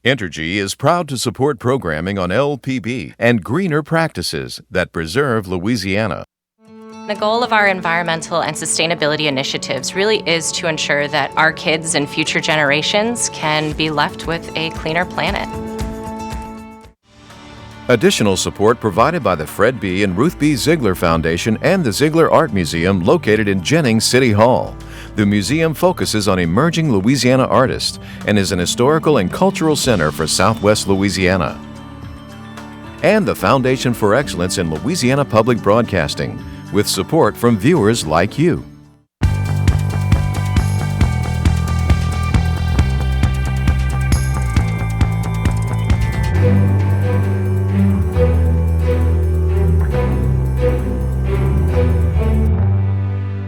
Entergy is proud to support programming on LPB and greener practices that preserve Louisiana. The goal of our environmental and sustainability initiatives really is to ensure that our kids and future generations can be left with a cleaner planet. Additional support provided by the Fred B. and Ruth B. Ziegler Foundation and the Ziegler Art Museum located in Jennings City Hall. The museum focuses on emerging Louisiana artists and is an historical and cultural center for Southwest Louisiana. And the Foundation for Excellence in Louisiana Public Broadcasting, with support from viewers like you.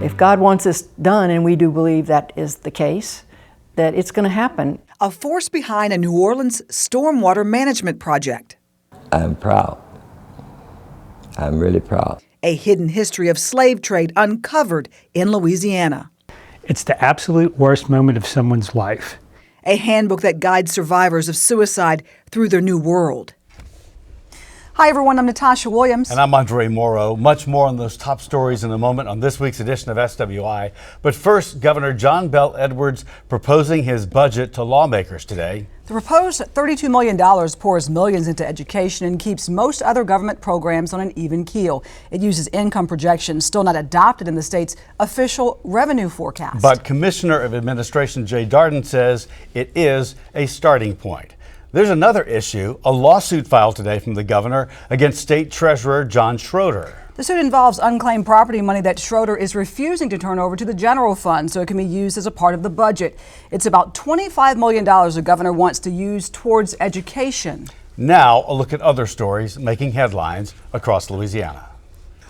If God wants this done, and we do believe that is the case, that it's going to happen. A force behind a New Orleans stormwater management project. I'm proud. I'm really proud. A hidden history of slave trade uncovered in Louisiana. It's the absolute worst moment of someone's life. A handbook that guides survivors of suicide through their new world. Hi, everyone. I'm Natasha Williams. And I'm Moreau. Much more on those top stories in a moment on this week's edition of SWI. But first, Governor John Bel Edwards proposing his budget to lawmakers today. The proposed $32 million pours millions into education and keeps most other government programs on an even keel. It uses income projections still not adopted in the state's official revenue forecast. But Commissioner of Administration Jay Darden says it is a starting point. There's another issue, a lawsuit filed today from the governor against State Treasurer John Schroeder. The suit involves unclaimed property money that Schroeder is refusing to turn over to the general fund so it can be used as a part of the budget. It's about $25 million the governor wants to use towards education. Now, a look at other stories making headlines across Louisiana.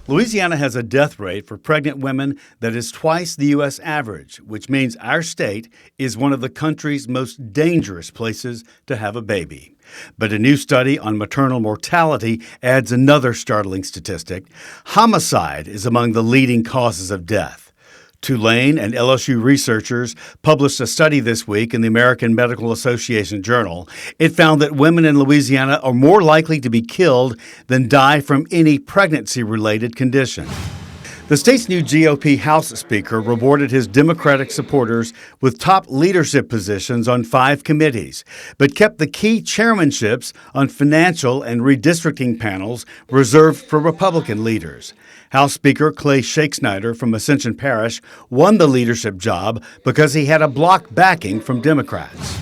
Louisiana has a death rate for pregnant women that is twice the U.S. average, which means our state is one of the country's most dangerous places to have a baby. But a new study on maternal mortality adds another startling statistic. Homicide is among the leading causes of death. Tulane and LSU researchers published a study this week in the American Medical Association Journal. It found that women in Louisiana are more likely to be killed than die from any pregnancy-related condition. The state's new GOP House Speaker rewarded his Democratic supporters with top leadership positions on 5 committees, but kept the key chairmanships on financial and redistricting panels reserved for Republican leaders. House Speaker Clay Shakesnyder from Ascension Parish won the leadership job because he had a block backing from Democrats.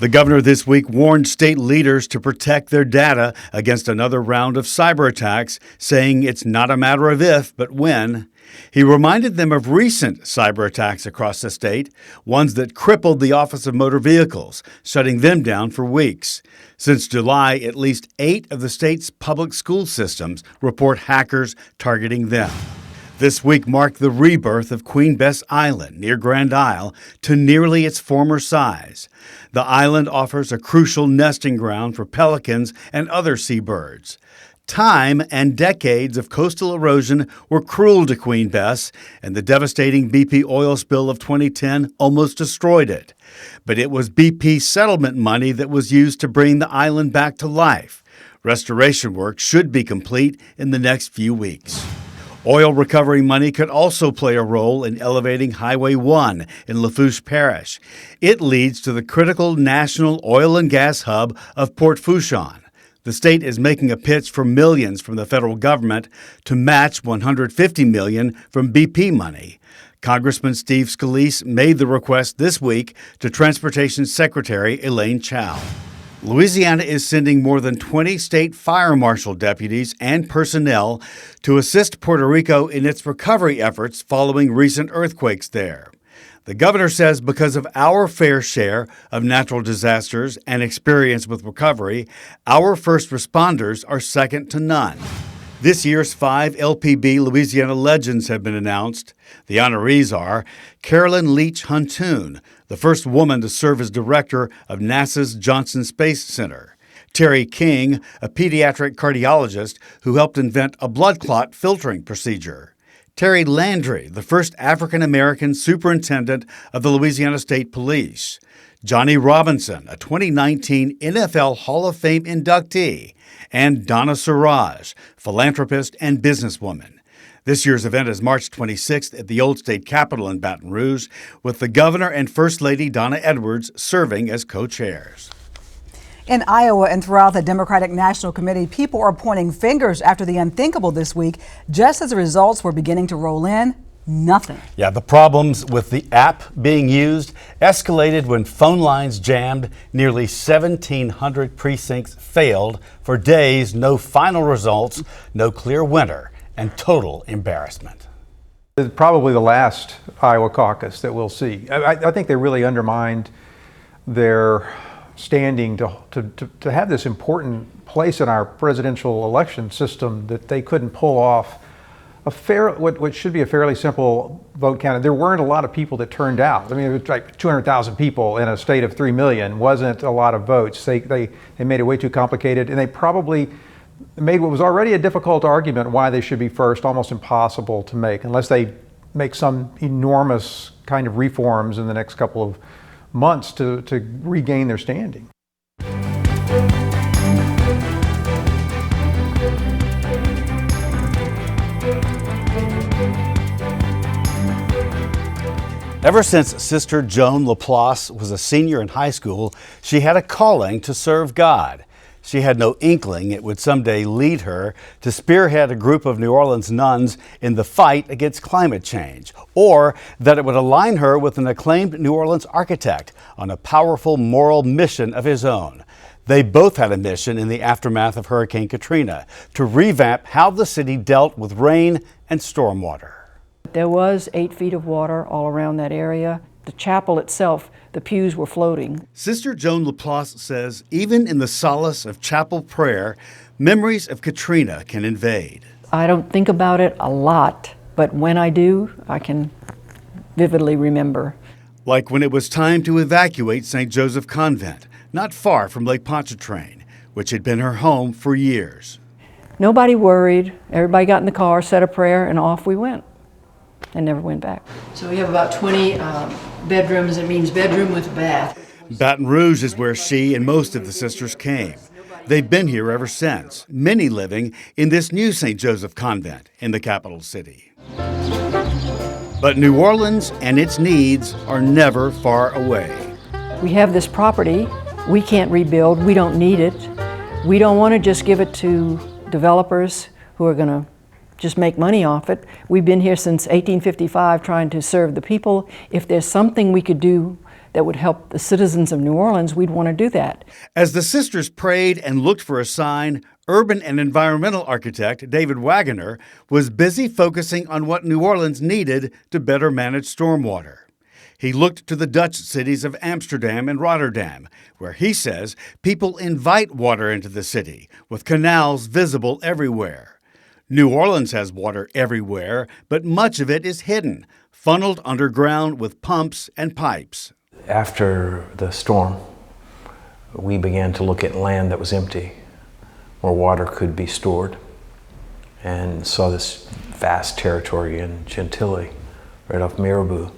The governor this week warned state leaders to protect their data against another round of cyber attacks, saying it's not a matter of if, but when. He reminded them of recent cyber attacks across the state, ones that crippled the Office of Motor Vehicles, shutting them down for weeks. Since July, at least 8 of the state's public school systems report hackers targeting them. This week marked the rebirth of Queen Bess Island near Grand Isle to nearly its former size. The island offers a crucial nesting ground for pelicans and other seabirds. Time and decades of coastal erosion were cruel to Queen Bess, and the devastating BP oil spill of 2010 almost destroyed it. But it was BP's settlement money that was used to bring the island back to life. Restoration work should be complete in the next few weeks. Oil recovery money could also play a role in elevating Highway 1 in Lafourche Parish. It leads to the critical national oil and gas hub of Port Fourchon. The state is making a pitch for millions from the federal government to match $150 million from BP money. Congressman Steve Scalise made the request this week to Transportation Secretary Elaine Chao. Louisiana is sending more than 20 state fire marshal deputies and personnel to assist Puerto Rico in its recovery efforts following recent earthquakes there. The governor says because of our fair share of natural disasters and experience with recovery, our first responders are second to none. This year's 5 LPB Louisiana legends have been announced. The honorees are Carolyn Leach Huntoon, the first woman to serve as director of NASA's Johnson Space Center; Terry King, a pediatric cardiologist who helped invent a blood clot filtering procedure; Terry Landry, the first African-American superintendent of the Louisiana State Police; Johnny Robinson, a 2019 NFL Hall of Fame inductee, and Donna Siraj, philanthropist and businesswoman. This year's event is March 26th at the Old State Capitol in Baton Rouge, with the Governor and First Lady Donna Edwards serving as co-chairs. In Iowa and throughout the Democratic National Committee, people are pointing fingers after the unthinkable this week. Just as the results were beginning to roll in, nothing. Yeah, the problems with the app being used escalated when phone lines jammed. Nearly 1,700 precincts failed. For days, no final results, no clear winner, and total embarrassment. It's probably the last Iowa caucus that we'll see. I think they really undermined their standing to have this important place in our presidential election system that they couldn't pull off what should be a fairly simple vote count. There weren't a lot of people that turned out. I mean, it was like 200,000 people in a state of 3 million wasn't a lot of votes. They made it way too complicated, and they probably made what was already a difficult argument why they should be first almost impossible to make unless they make some enormous kind of reforms in the next couple of months to regain their standing. Ever since Sister Joan Laplace was a senior in high school, she had a calling to serve God. She had no inkling it would someday lead her to spearhead a group of New Orleans nuns in the fight against climate change, or that it would align her with an acclaimed New Orleans architect on a powerful moral mission of his own. They both had a mission in the aftermath of Hurricane Katrina to revamp how the city dealt with rain and stormwater. There was 8 feet of water all around that area. The chapel itself, the pews were floating. Sister Joan Laplace says even in the solace of chapel prayer, memories of Katrina can invade. I don't think about it a lot, but when I do, I can vividly remember. Like when it was time to evacuate St. Joseph Convent, not far from Lake Pontchartrain, which had been her home for years. Nobody worried. Everybody got in the car, said a prayer, and off we went. And never went back. So we have about 20 bedrooms. It means bedroom with bath. Baton Rouge is where she and most of the sisters came. They've been here ever since, many living in this new St. Joseph Convent in the capital city. But New Orleans and its needs are never far away. We have this property. We can't rebuild. We don't need it. We don't want to just give it to developers who are going to just make money off it. We've been here since 1855 trying to serve the people. If there's something we could do that would help the citizens of New Orleans, we'd want to do that. As the sisters prayed and looked for a sign, urban and environmental architect David Waggonner was busy focusing on what New Orleans needed to better manage stormwater. He looked to the Dutch cities of Amsterdam and Rotterdam, where he says people invite water into the city, with canals visible everywhere. New Orleans has water everywhere, but much of it is hidden, funneled underground with pumps and pipes. After the storm, we began to look at land that was empty, where water could be stored, and saw this vast territory in Chantilly, right off Moreau.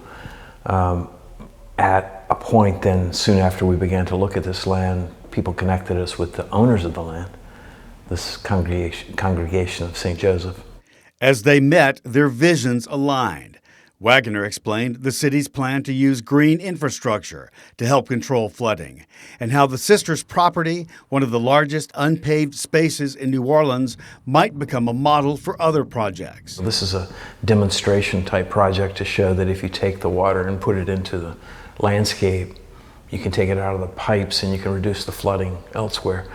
At a point then, soon after we began to look at this land, people connected us with the owners of the land, this congregation of St. Joseph. As they met, their visions aligned. Waggonner explained the city's plan to use green infrastructure to help control flooding, and how the sisters' property, one of the largest unpaved spaces in New Orleans, might become a model for other projects. This is a demonstration type project to show that if you take the water and put it into the landscape, you can take it out of the pipes and you can reduce the flooding elsewhere.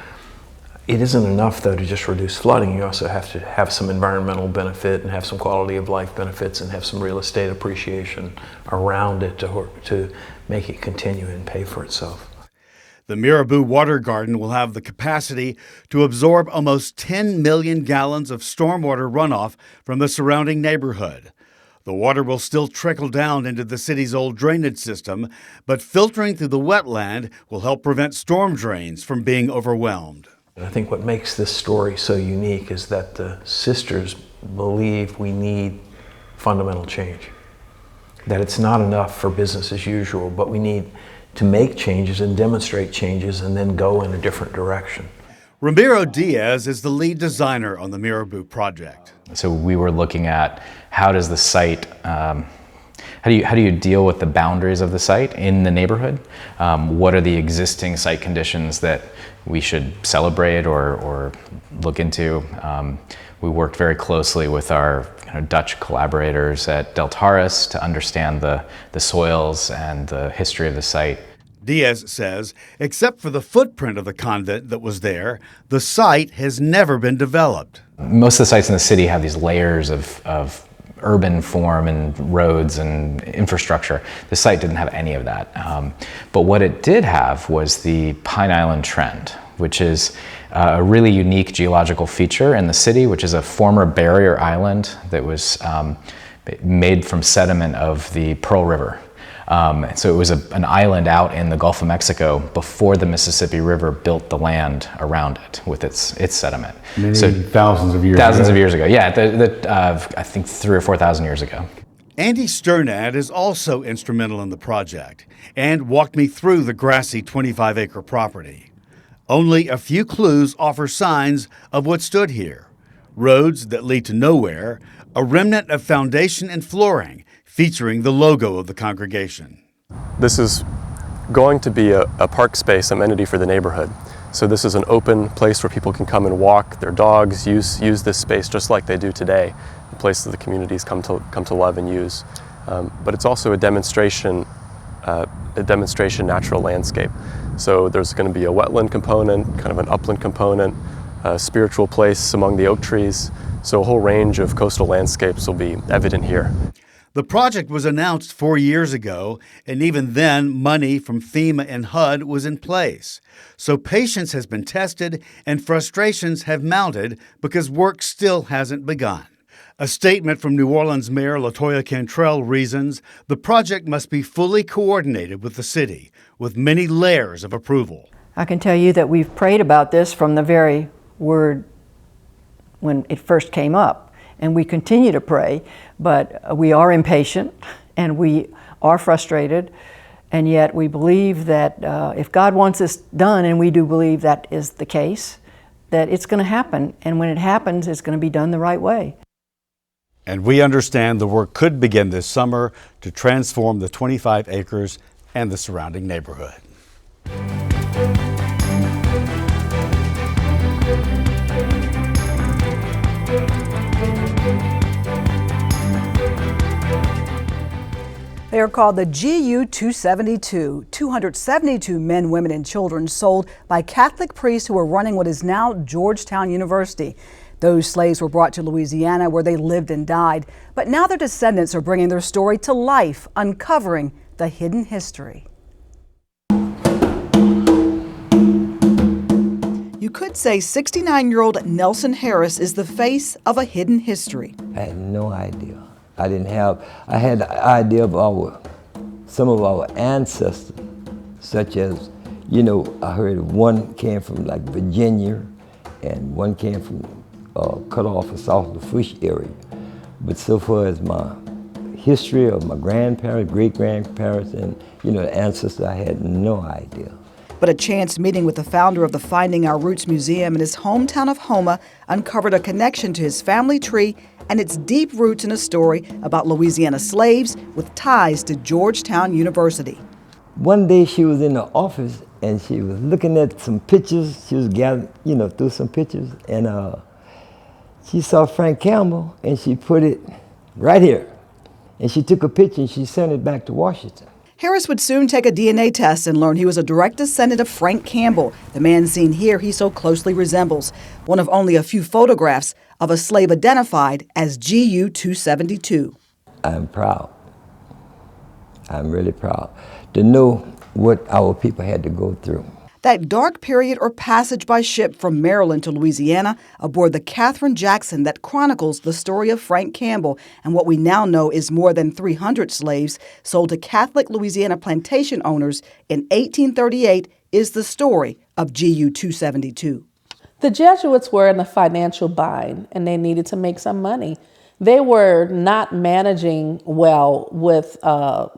It isn't enough, though, to just reduce flooding. You also have to have some environmental benefit and have some quality of life benefits and have some real estate appreciation around it to make it continue and pay for itself. The Moreau Water Garden will have the capacity to absorb almost 10 million gallons of stormwater runoff from the surrounding neighborhood. The water will still trickle down into the city's old drainage system, but filtering through the wetland will help prevent storm drains from being overwhelmed. I think what makes this story so unique is that the sisters believe we need fundamental change. That it's not enough for business as usual, but we need to make changes and demonstrate changes and then go in a different direction. Ramiro Diaz is the lead designer on the Moreau project. So we were looking at how does the site, how do you deal with the boundaries of the site in the neighborhood? What are the existing site conditions that we should celebrate or look into? We worked very closely with our Dutch collaborators at Deltaris to understand the soils and the history of the site. Diaz says, except for the footprint of the convent that was there, the site has never been developed. Most of the sites in the city have these layers of urban form and roads and infrastructure. The site didn't have any of that. But what it did have was the Pine Island Trend, which is a really unique geological feature in the city, which is a former barrier island that was made from sediment of the Pearl River. So it was an island out in the Gulf of Mexico before the Mississippi River built the land around it with its sediment. So thousands of years Thousands of years ago, yeah, I think 3,000 or 4,000 years ago. Andy Sternad is also instrumental in the project and walked me through the grassy 25-acre property. Only a few clues offer signs of what stood here. Roads that lead to nowhere, a remnant of foundation and flooring, featuring the logo of the congregation. This is going to be a park space amenity for the neighborhood. So this is an open place where people can come and walk their dogs, use this space just like they do today, a place that the communities come to love and use. But it's also a demonstration natural landscape. So there's going to be a wetland component, kind of an upland component, a spiritual place among the oak trees. So a whole range of coastal landscapes will be evident here. The project was announced 4 years ago, and even then, money from FEMA and HUD was in place. So patience has been tested and frustrations have mounted because work still hasn't begun. A statement from New Orleans Mayor LaToya Cantrell reasons the project must be fully coordinated with the city, with many layers of approval. I can tell you that we've prayed about this from the very word when it first came up. And we continue to pray, but we are impatient and we are frustrated, and yet we believe that if God wants this done, and we do believe that is the case, that it's going to happen, and when it happens, it's going to be done the right way. And we understand the work could begin this summer to transform the 25 acres and the surrounding neighborhood. They are called the GU272, 272 men, women, and children sold by Catholic priests who were running what is now Georgetown University. Those slaves were brought to Louisiana where they lived and died, but now their descendants are bringing their story to life, uncovering the hidden history. You could say 69-year-old Nelson Harris is the face of a hidden history. I had no idea. I had the idea of some of our ancestors, such as, I heard one came from like Virginia and one came from cut off of South Lafourche area. But so far as my history of my grandparents, great-grandparents, and, the ancestors, I had no idea. But a chance meeting with the founder of the Finding Our Roots Museum in his hometown of Houma uncovered a connection to his family tree and its deep roots in a story about Louisiana slaves with ties to Georgetown University. One day she was in the office and she was looking at some pictures. She was gathering, through some pictures, and she saw Frank Campbell and she put it right here. And she took a picture and she sent it back to Washington. Harris would soon take a DNA test and learn he was a direct descendant of Frank Campbell, the man seen here he so closely resembles, one of only a few photographs of a slave identified as GU272. I'm proud. I'm really proud to know what our people had to go through. That dark period or passage by ship from Maryland to Louisiana aboard the Catherine Jackson that chronicles the story of Frank Campbell and what we now know is more than 300 slaves sold to Catholic Louisiana plantation owners in 1838 is the story of GU272. The Jesuits were in a financial bind and they needed to make some money. They were not managing well with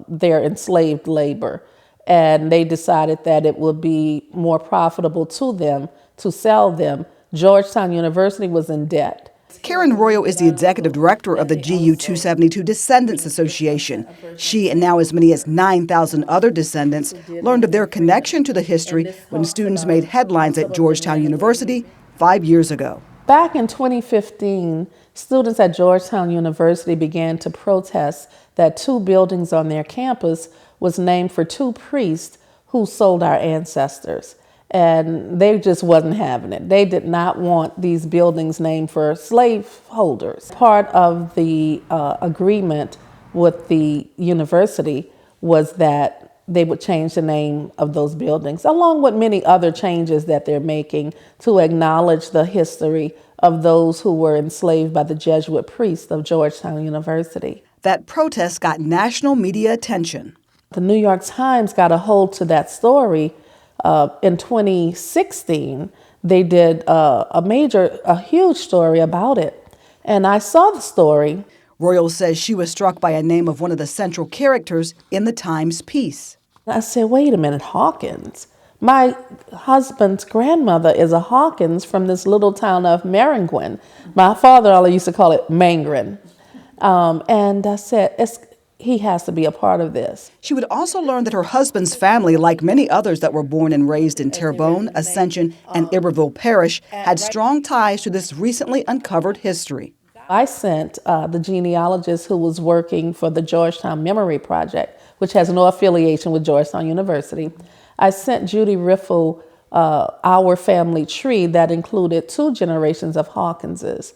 their enslaved labor. and they decided that it would be more profitable to them to sell them. Georgetown University was in debt. Karen Royal is the executive director of the GU272 Descendants Association. She and now as many as 9,000 other descendants learned of their connection to the history when students made headlines at Georgetown University 5 years ago. Back in 2015, students at Georgetown University began to protest that 2 buildings on their campus was named for 2 priests who sold our ancestors. And they just wasn't having it. They did not want these buildings named for slaveholders. Part of the agreement with the university was that they would change the name of those buildings, along with many other changes that they're making to acknowledge the history of those who were enslaved by the Jesuit priests of Georgetown University. That protest got national media attention. The New York Times got a hold to that story. In 2016, they did a huge story about it. And I saw the story. Royal says she was struck by a name of one of the central characters in the Times piece. I said, wait a minute, Hawkins. My husband's grandmother is a Hawkins from this little town of Maringouin. My father used to call it Mangren. And I said, he has to be a part of this. She would also learn that her husband's family, like many others that were born and raised in Terrebonne, Ascension, and Iberville Parish, had strong ties to this recently uncovered history. I sent the genealogist who was working for the Georgetown Memory Project, which has no affiliation with Georgetown University. I sent Judy Riffle our family tree that included 2 generations of Hawkinses.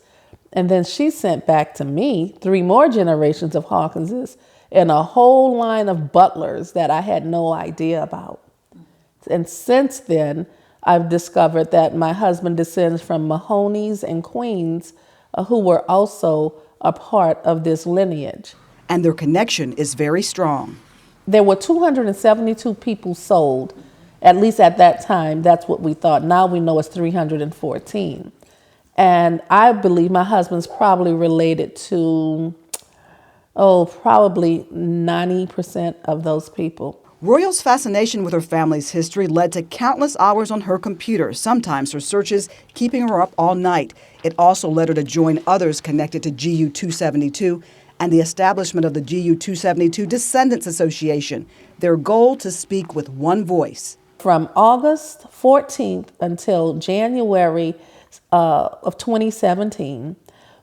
And then she sent back to me 3 more generations of Hawkinses and a whole line of butlers that I had no idea about. And since then, I've discovered that my husband descends from Mahoneys and Queens, who were also a part of this lineage. And their connection is very strong. There were 272 people sold, at least at that time. That's what we thought. Now we know it's 314. And I believe my husband's probably related to, probably 90% of those people. Royal's fascination with her family's history led to countless hours on her computer, sometimes her searches keeping her up all night. It also led her to join others connected to GU272 and the establishment of the GU272 Descendants Association, their goal to speak with one voice. From August 14th until January of 2017,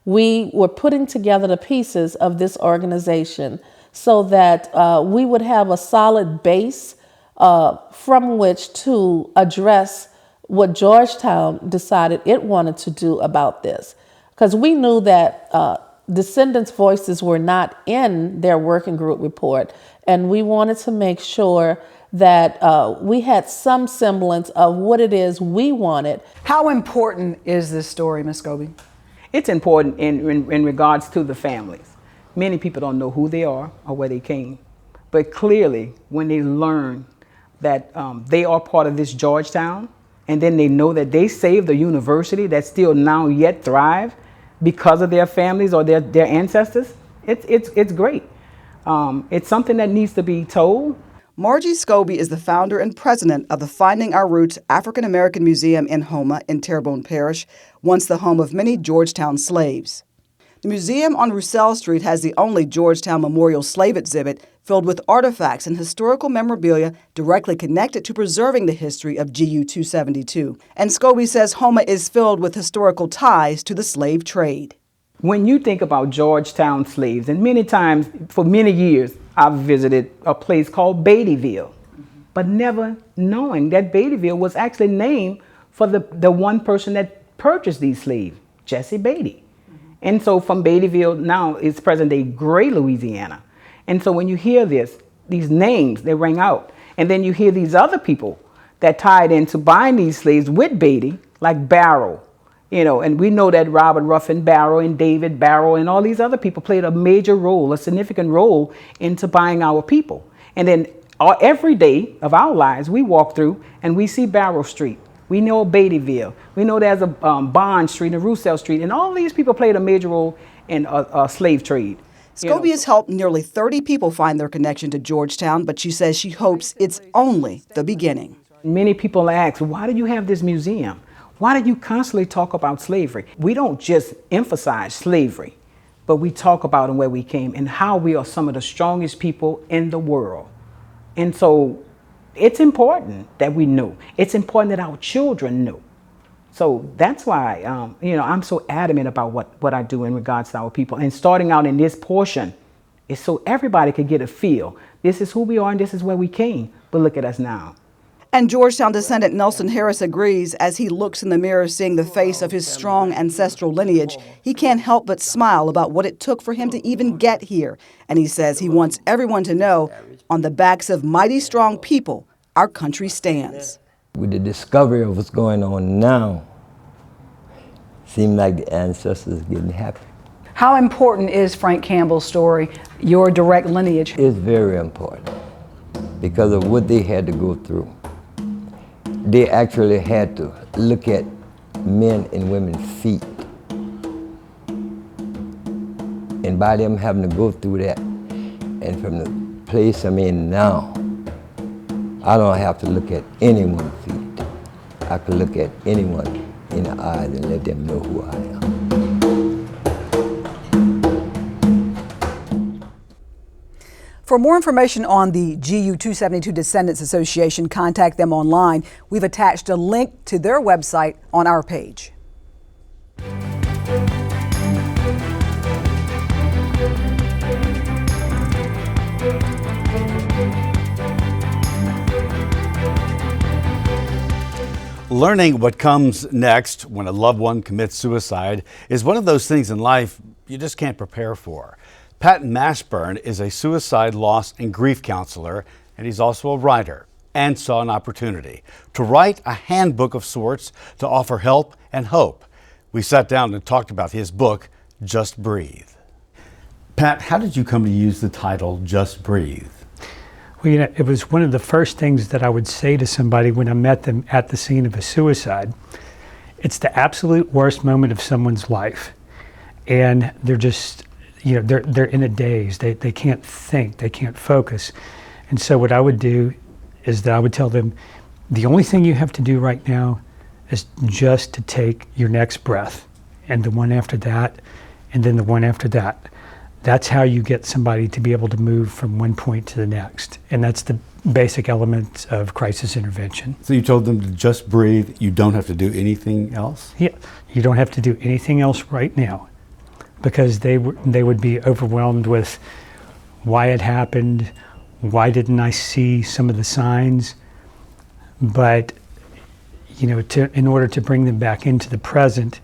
we were putting together the pieces of this organization so that we would have a solid base from which to address what Georgetown decided it wanted to do about this. Because we knew that descendants' voices were not in their working group report, and we wanted to make sure that we had some semblance of what it is we wanted. How important is this story, Ms. Scobie? It's important in regards to the families. Many people don't know who they are or where they came, but clearly when they learn that they are part of this Georgetown, and then they know that they saved a university that still now yet thrive because of their families or their ancestors, it's great. It's something that needs to be told. Margie Scobie is the founder and president of the Finding Our Roots African American Museum in Houma in Terrebonne Parish, once the home of many Georgetown slaves. The museum on Roussel Street has the only Georgetown memorial slave exhibit filled with artifacts and historical memorabilia directly connected to preserving the history of GU272. And Scobie says Houma is filled with historical ties to the slave trade. When you think about Georgetown slaves, and many times, for many years, I've visited a place called Beattyville, but never knowing that Beattyville was actually named for the one person that purchased these slaves, Jesse Beatty. And so from Beattyville now is present-day Gray, Louisiana. And so when you hear these names, they ring out. And then you hear these other people that tied into buying these slaves with Beatty, like Barrow. And we know that Robert Ruffin Barrow and David Barrow and all these other people played a major role, a significant role into buying our people. And then every day of our lives, we walk through and we see Barrow Street. We know Beattyville. We know there's a Bond Street and Roussel Street. And all these people played a major role in a slave trade. Scobie has helped nearly 30 people find their connection to Georgetown, but she says she hopes it's only the beginning. Many people ask, why do you have this museum? Why do you constantly talk about slavery? We don't just emphasize slavery, but we talk about where we came and how we are some of the strongest people in the world. And so it's important that we knew. It's important that our children knew. So that's why, I'm so adamant about what I do in regards to our people. And starting out in this portion is so everybody could get a feel. This is who we are and this is where we came. But look at us now. And Georgetown descendant Nelson Harris agrees. As he looks in the mirror seeing the face of his strong ancestral lineage, he can't help but smile about what it took for him to even get here. And he says he wants everyone to know, on the backs of mighty strong people, our country stands. With the discovery of what's going on now, seems like the ancestors are getting happy. How important is Frank Campbell's story, your direct lineage? It's very important because of what they had to go through. They actually had to look at men and women's feet. And by them having to go through that, and from the place I'm in now, I don't have to look at anyone's feet. I can look at anyone in the eyes and let them know who I am. For more information on the GU272 Descendants Association, contact them online. We've attached a link to their website on our page. Learning what comes next when a loved one commits suicide is one of those things in life you just can't prepare for. Pat Mashburn is a suicide, loss, and grief counselor, and he's also a writer, and saw an opportunity to write a handbook of sorts to offer help and hope. We sat down and talked about his book, Just Breathe. Pat, how did you come to use the title, Just Breathe? Well, it was one of the first things that I would say to somebody when I met them at the scene of a suicide. It's the absolute worst moment of someone's life. And they're just, they're in a daze. They can't think, they can't focus. And so what I would do is that I would tell them, the only thing you have to do right now is just to take your next breath, and the one after that, and then the one after that. That's how you get somebody to be able to move from one point to the next. And that's the basic elements of crisis intervention. So you told them to just breathe, you don't have to do anything else? Yeah, you don't have to do anything else right now, because they would be overwhelmed with why it happened, why didn't I see some of the signs. But in order to bring them back into the present,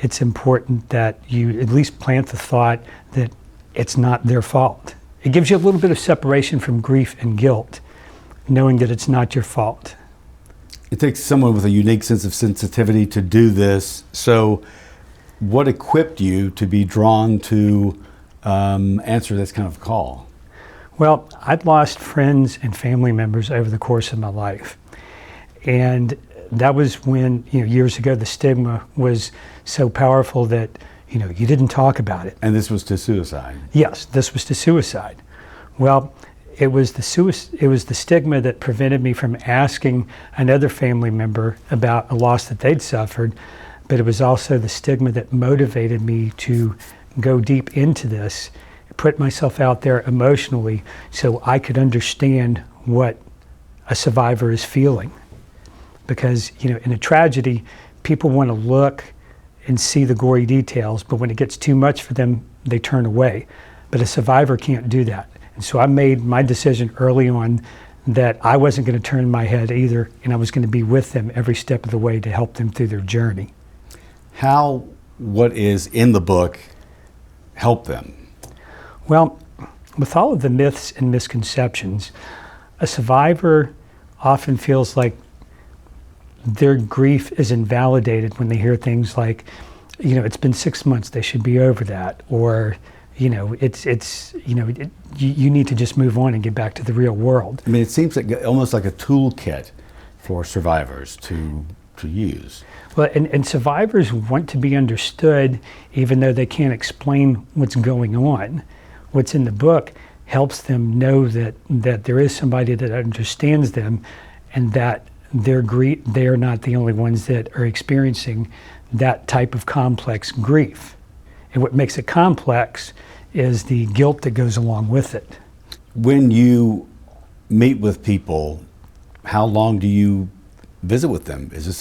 it's important that you at least plant the thought that it's not their fault. It gives you a little bit of separation from grief and guilt, knowing that it's not your fault. It takes someone with a unique sense of sensitivity to do this. So what equipped you to be drawn to answer this kind of call? Well, I'd lost friends and family members over the course of my life. And that was when, years ago, the stigma was so powerful that you didn't talk about it. And this was to suicide? Yes, this was to suicide. Well, it was the stigma that prevented me from asking another family member about a loss that they'd suffered, but it was also the stigma that motivated me to go deep into this, put myself out there emotionally so I could understand what a survivor is feeling. Because, in a tragedy, people want to look and see the gory details, but when it gets too much for them, they turn away. But a survivor can't do that. And so I made my decision early on that I wasn't going to turn my head either, and I was going to be with them every step of the way to help them through their journey. How what is in the book help them? Well, with all of the myths and misconceptions, a survivor often feels like their grief is invalidated when they hear things like, it's been 6 months, they should be over that, or you need to just move on and get back to the real world. I mean, it seems like almost like a toolkit for survivors to use. Well, and survivors want to be understood, even though they can't explain what's going on. what's in the book helps them know that there is somebody that understands them, and that they are not the only ones that are experiencing that type of complex grief. And what makes it complex is the guilt that goes along with it. When you meet with people, how long do you visit with them? Does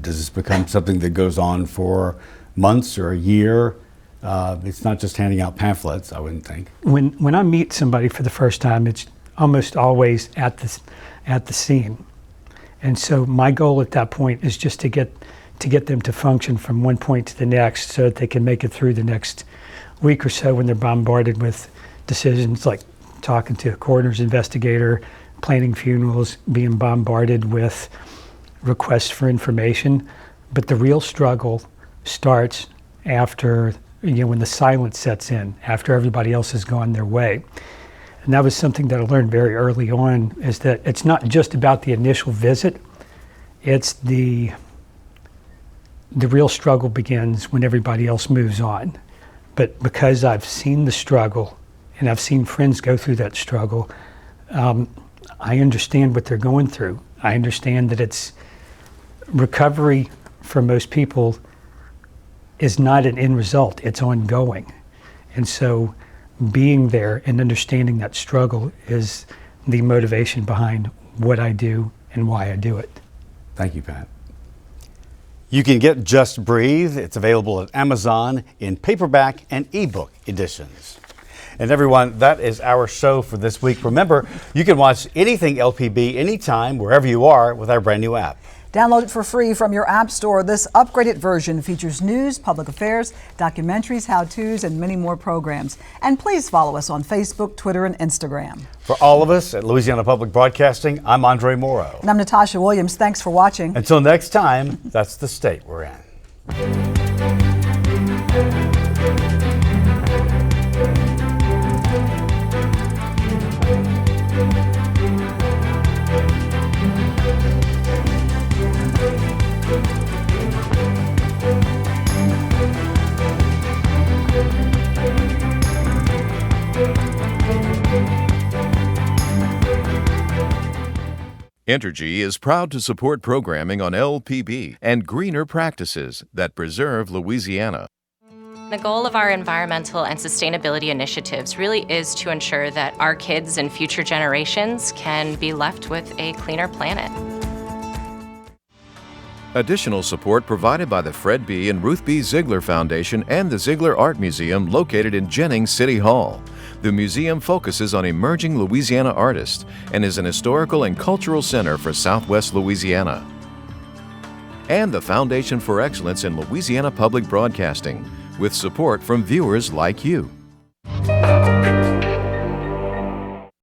this become something that goes on for months or a year? It's not just handing out pamphlets, I wouldn't think. When I meet somebody for the first time, it's almost always at the scene. And so my goal at that point is just to get them to function from one point to the next, so that they can make it through the next week or so when they're bombarded with decisions like talking to a coroner's investigator, planning funerals, being bombarded with requests for information. But the real struggle starts after, when the silence sets in, after everybody else has gone their way. And that was something that I learned very early on, is that it's not just about the initial visit, it's the real struggle begins when everybody else moves on. But because I've seen the struggle, and I've seen friends go through that struggle, I understand what they're going through. I understand that it's recovery for most people is not an end result, it's ongoing. And so being there and understanding that struggle is the motivation behind what I do and why I do it. Thank you, Pat. You can get Just Breathe. It's available at Amazon in paperback and ebook editions. And everyone, that is our show for this week. Remember, you can watch anything LPB anytime, wherever you are, with our brand new app. Download it for free from your app store. This upgraded version features news, public affairs, documentaries, how-tos, and many more programs. And please follow us on Facebook, Twitter, and Instagram. For all of us at Louisiana Public Broadcasting, I'm Andre Moreau. And I'm Natasha Williams. Thanks for watching. Until next time, that's the state we're in. Entergy is proud to support programming on LPB and greener practices that preserve Louisiana. The goal of our environmental and sustainability initiatives really is to ensure that our kids and future generations can be left with a cleaner planet. Additional support provided by the Fred B. and Ruth B. Ziegler Foundation and the Ziegler Art Museum located in Jennings City Hall. The museum focuses on emerging Louisiana artists and is an historical and cultural center for Southwest Louisiana. And the Foundation for Excellence in Louisiana Public Broadcasting, with support from viewers like you.